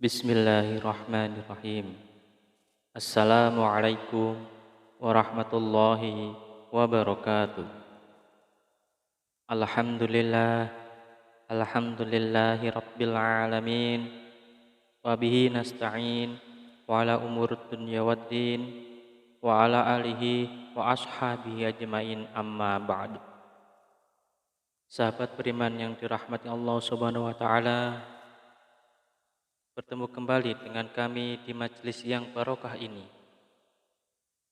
Bismillahirrahmanirrahim. Assalamualaikum warahmatullahi wabarakatuh. Alhamdulillah, alhamdulillahi rabbil alamin. Wa bihi nasta'in wa ala umur dunya waddin wa ala alihi wa ashabihi ajmain amma ba'du. Sahabat beriman yang dirahmati Allah Subhanahu wa taala, bertemu kembali dengan kami di majelis yang barokah ini.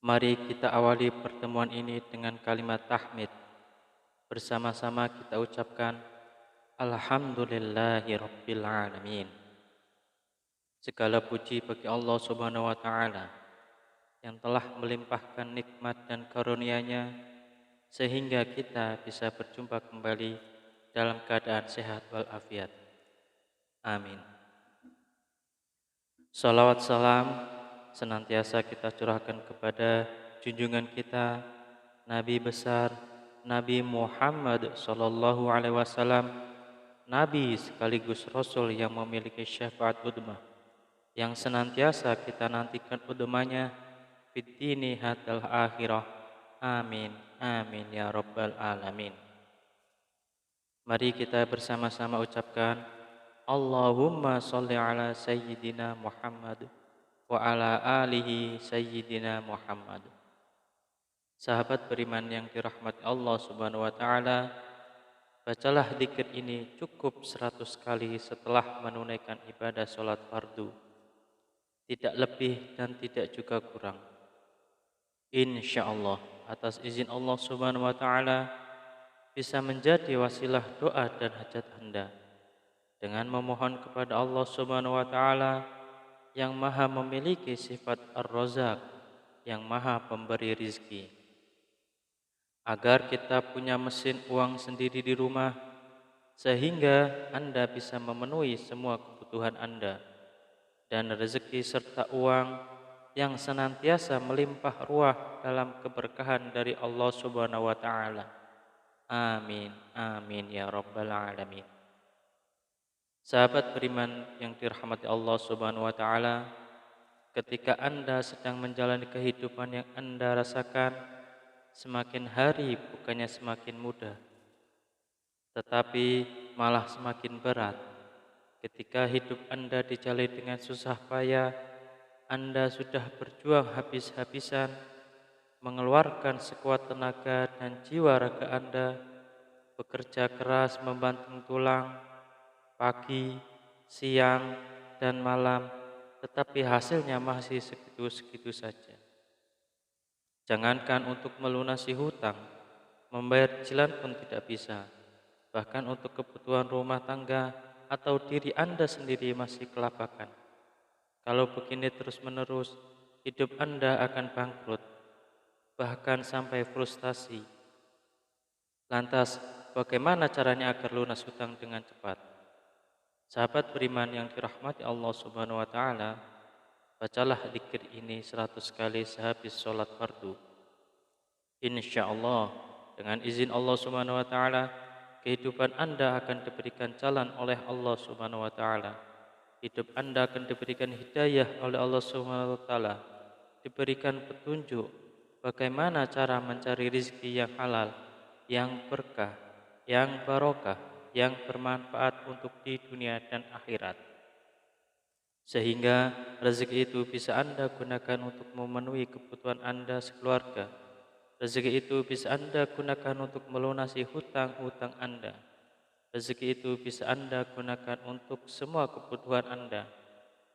Mari kita awali pertemuan ini dengan kalimat tahmid. Bersama-sama kita ucapkan Alhamdulillahi Rabbil Alamin. Segala puji bagi Allah Subhanahu wa taala yang telah melimpahkan nikmat dan karunia-Nya sehingga kita bisa berjumpa kembali dalam keadaan sehat walafiat. Amin. Salawat salam senantiasa kita curahkan kepada junjungan kita Nabi besar Nabi Muhammad sallallahu alaihi wasallam, Nabi sekaligus Rasul yang memiliki syafaat udmah, yang senantiasa kita nantikan udmahnya fid dini hatal akhirah. Amin amin ya rabbal alamin. Mari kita bersama-sama ucapkan Allahumma sholli ala sayyidina Muhammad wa ala alihi sayyidina Muhammad. Sahabat beriman yang dirahmati Allah Subhanahu wa taala, bacalah zikir ini cukup 100 kali setelah menunaikan ibadah salat fardu. Tidak lebih dan tidak juga kurang. Insyaallah atas izin Allah Subhanahu wa taala bisa menjadi wasilah doa dan hajat Anda dengan memohon kepada Allah Subhanahu wa taala yang Maha memiliki sifat Ar-Razzaq, yang Maha pemberi rizki, agar kita punya mesin uang sendiri di rumah sehingga Anda bisa memenuhi semua kebutuhan Anda, dan rezeki serta uang yang senantiasa melimpah ruah dalam keberkahan dari Allah Subhanahu wa taala. Amin amin ya rabbal alamin. Sahabat beriman yang dirahmati Allah Subhanahu wa taala, ketika Anda sedang menjalani kehidupan yang Anda rasakan semakin hari bukannya semakin mudah, tetapi malah semakin berat. Ketika hidup Anda dijalani dengan susah payah, Anda sudah berjuang habis-habisan, mengeluarkan sekuat tenaga dan jiwa raga Anda, bekerja keras membanting tulang, pagi, siang, dan malam, tetapi hasilnya masih segitu-segitu saja. Jangankan untuk melunasi hutang, membayar cicilan pun tidak bisa. Bahkan untuk kebutuhan rumah tangga atau diri Anda sendiri masih kelabakan. Kalau begini terus-menerus, hidup Anda akan bangkrut, bahkan sampai frustasi. Lantas, bagaimana caranya agar lunas hutang dengan cepat? Sahabat beriman yang dirahmati Allah Subhanahu wa taala, bacalah zikir ini 100 kali sehabis sholat fardu. Insyaallah dengan izin Allah Subhanahu wa taala, kehidupan Anda akan diberikan jalan oleh Allah Subhanahu wa taala. Hidup Anda akan diberikan hidayah oleh Allah Subhanahu wa taala, diberikan petunjuk bagaimana cara mencari rezeki yang halal, yang berkah, yang barokah, yang bermanfaat untuk di dunia dan akhirat. Sehingga rezeki itu bisa Anda gunakan untuk memenuhi kebutuhan Anda sekeluarga. Rezeki itu bisa Anda gunakan untuk melunasi hutang-hutang Anda. Rezeki itu bisa Anda gunakan untuk semua kebutuhan Anda,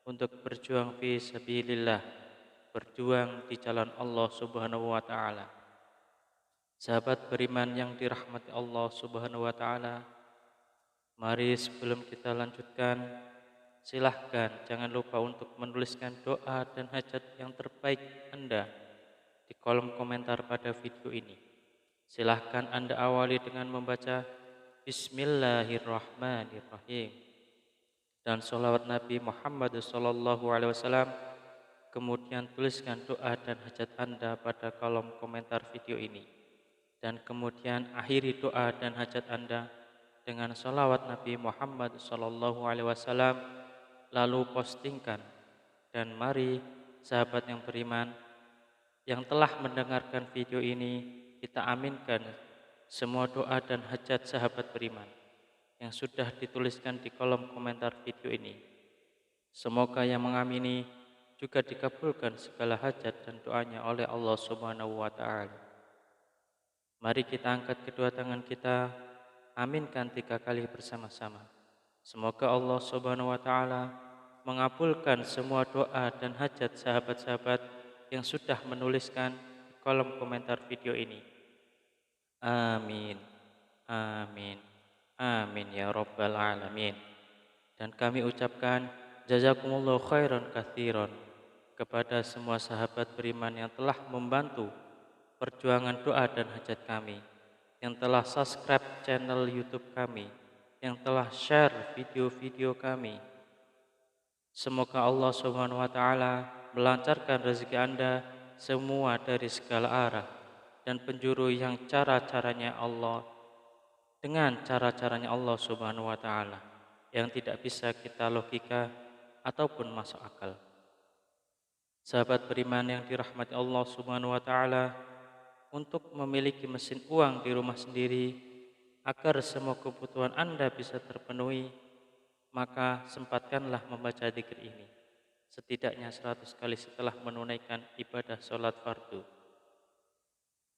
untuk berjuang fi sabilillah, berjuang di jalan Allah Subhanahu wa taala. Sahabat beriman yang dirahmati Allah Subhanahu wa taala, mari sebelum kita lanjutkan, silahkan jangan lupa untuk menuliskan doa dan hajat yang terbaik Anda di kolom komentar pada video ini. Silahkan Anda awali dengan membaca Bismillahirrahmanirrahim dan sholawat Nabi Muhammad SAW. Kemudian tuliskan doa dan hajat Anda pada kolom komentar video ini, dan kemudian akhiri doa dan hajat Anda dengan sholawat Nabi Muhammad SAW lalu postingkan. Dan mari sahabat yang beriman yang telah mendengarkan video ini, kita aminkan semua doa dan hajat sahabat beriman yang sudah dituliskan di kolom komentar video ini. Semoga yang mengamini juga dikabulkan segala hajat dan doanya oleh Allah Subhanahu wa taala. Mari kita angkat kedua tangan kita, aminkan 3 kali bersama-sama. Semoga Allah Subhanahu wa taala mengabulkan semua doa dan hajat sahabat-sahabat yang sudah menuliskan di kolom komentar video ini. Amin. Amin. Amin ya rabbal alamin. Dan kami ucapkan jazakumullahu khairan katsiran kepada semua sahabat beriman yang telah membantu perjuangan doa dan hajat kami, yang telah subscribe channel YouTube kami, yang telah share video-video kami. Semoga Allah Subhanahu wa taala melancarkan rezeki Anda semua dari segala arah dan penjuru yang cara-caranya Allah dengan cara-caranya Allah Subhanahu wa taala yang tidak bisa kita logika ataupun masuk akal. Sahabat beriman yang dirahmati Allah Subhanahu wa taala, untuk memiliki mesin uang di rumah sendiri agar semua kebutuhan Anda bisa terpenuhi, maka sempatkanlah membaca dzikir ini setidaknya 100 kali setelah menunaikan ibadah sholat fardu.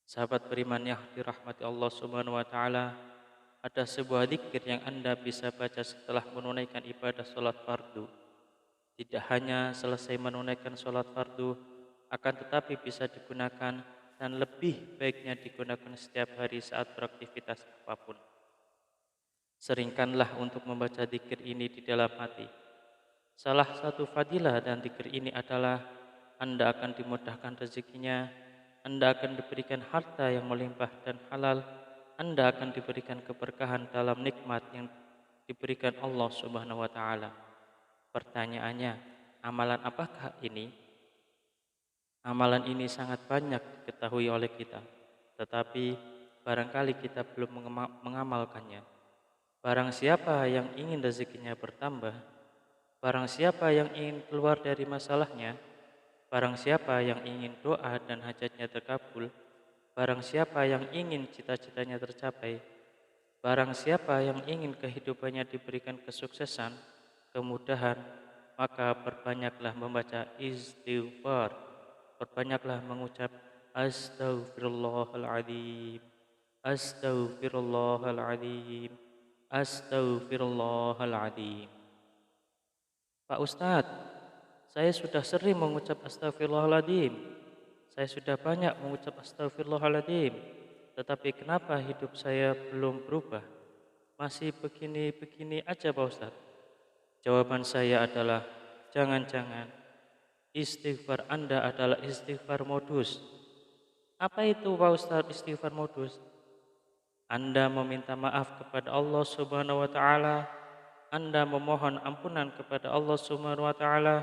Sahabat beriman yang dirahmati Allah Subhanahu wa taala, ada sebuah dzikir yang Anda bisa baca setelah menunaikan ibadah sholat fardu. Tidak hanya selesai menunaikan sholat fardu, akan tetapi bisa digunakan dan lebih baiknya digunakan setiap hari saat beraktivitas apapun. Seringkanlah untuk membaca dzikir ini di dalam hati. Salah satu fadilah dan dzikir ini adalah Anda akan dimudahkan rezekinya, Anda akan diberikan harta yang melimpah dan halal, Anda akan diberikan keberkahan dalam nikmat yang diberikan Allah Subhanahu wa taala. Pertanyaannya, amalan apakah ini? Amalan ini sangat banyak diketahui oleh kita, tetapi barangkali kita belum mengamalkannya. Barang siapa yang ingin rezekinya bertambah, barang siapa yang ingin keluar dari masalahnya, barang siapa yang ingin doa dan hajatnya terkabul, barang siapa yang ingin cita-citanya tercapai, barang siapa yang ingin kehidupannya diberikan kesuksesan, kemudahan, maka perbanyaklah membaca istighfar, perbanyaklah mengucap astaghfirullahaladzim, astaghfirullahaladzim, astaghfirullahaladzim. Pak Ustadz, saya sudah sering mengucap astaghfirullahaladzim. Saya sudah banyak mengucap astaghfirullahaladzim. Tetapi kenapa hidup saya belum berubah? Masih begini-begini aja Pak Ustadz. Jawaban saya adalah, jangan-jangan istighfar Anda adalah istighfar modus. Apa itu Pak Ustadz istighfar modus? Anda meminta maaf kepada Allah Subhanahu wa taala, Anda memohon ampunan kepada Allah Subhanahu wa taala,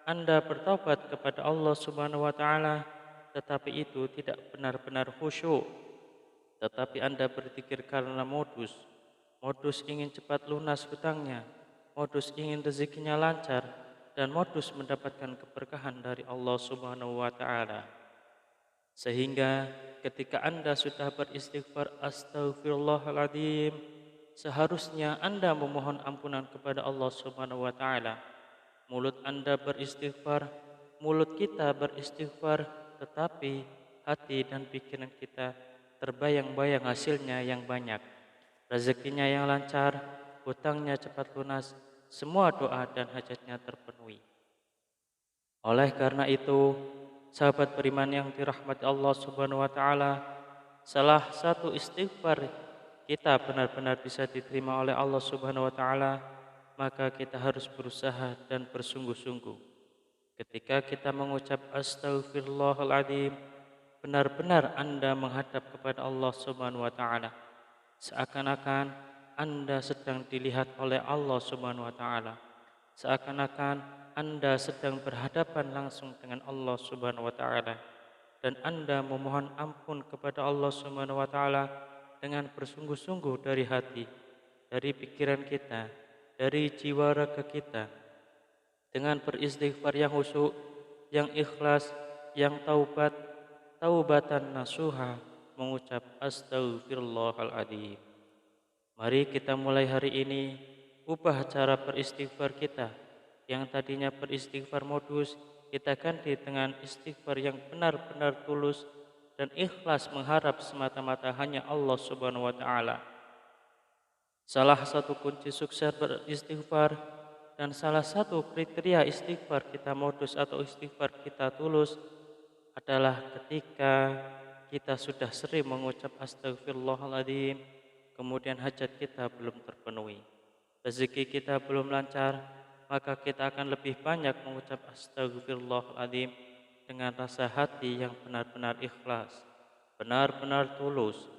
Anda bertaubat kepada Allah Subhanahu wa taala, tetapi itu tidak benar-benar khusyuk. Tetapi Anda berzikir karena modus ingin cepat lunas hutangnya, modus ingin rezekinya lancar, dan modus mendapatkan keberkahan dari Allah Subhanahu wa taala. Sehingga ketika Anda sudah beristighfar astaghfirullahaladzim, seharusnya Anda memohon ampunan kepada Allah Subhanahu wa taala. Mulut Anda beristighfar, mulut kita beristighfar, tetapi hati dan pikiran kita terbayang-bayang hasilnya yang banyak, rezekinya yang lancar, hutangnya cepat lunas, semua doa dan hajatnya terpenuhi. Oleh karena itu, sahabat beriman yang dirahmati Allah Subhanahu wa taala, salah satu istighfar kita benar-benar bisa diterima oleh Allah Subhanahu wa taala, maka kita harus berusaha dan bersungguh-sungguh. Ketika kita mengucap astaghfirullahaladzim, benar-benar Anda menghadap kepada Allah Subhanahu wa taala, seakan-akan Anda sedang dilihat oleh Allah Subhanahu wa taala, seakan-akan Anda sedang berhadapan langsung dengan Allah Subhanahu wa taala, dan Anda memohon ampun kepada Allah Subhanahu wa taala dengan bersungguh-sungguh dari hati, dari pikiran kita, dari jiwa raga kita. dengan beristighfar yang khusyuk, yang ikhlas, yang taubatan nasuha, mengucap astaghfirullahaladzim. Mari kita mulai hari ini ubah cara beristighfar kita. Yang tadinya beristighfar modus, kita ganti dengan istighfar yang benar-benar tulus dan ikhlas mengharap semata-mata hanya Allah Subhanahu wa taala. Salah satu kunci sukses beristighfar dan salah satu kriteria istighfar kita modus atau istighfar kita tulus adalah ketika kita sudah sering mengucap astagfirullahaladzim, kemudian hajat kita belum terpenuhi, rezeki kita belum lancar, maka kita akan lebih banyak mengucap astagfirullahaladzim dengan rasa hati yang benar-benar ikhlas, benar-benar tulus,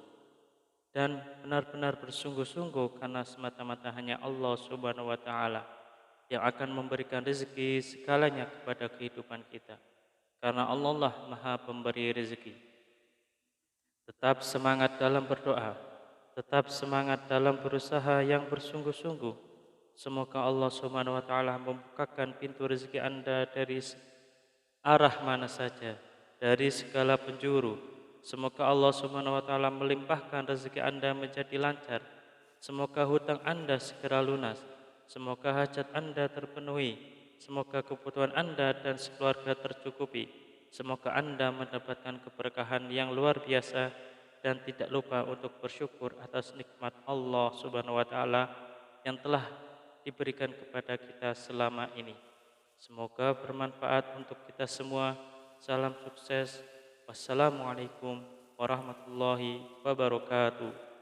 dan benar-benar bersungguh-sungguh karena semata-mata hanya Allah Subhanahu wa taala yang akan memberikan rezeki segalanya kepada kehidupan kita. Karena Allah lah Maha Pemberi rezeki. Tetap semangat dalam berdoa, tetap semangat dalam berusaha yang bersungguh-sungguh. Semoga Allah Subhanahu wa taala membukakan pintu rezeki Anda dari arah mana saja, dari segala penjuru. Semoga Allah Subhanahu wa taala melimpahkan rezeki Anda menjadi lancar. Semoga hutang Anda segera lunas. Semoga hajat Anda terpenuhi. Semoga kebutuhan Anda dan sekeluarga tercukupi. Semoga Anda mendapatkan keberkahan yang luar biasa dan tidak lupa untuk bersyukur atas nikmat Allah Subhanahu wa taala yang telah diberikan kepada kita selama ini. Semoga bermanfaat untuk kita semua. Salam sukses. Wassalamualaikum warahmatullahi wabarakatuh.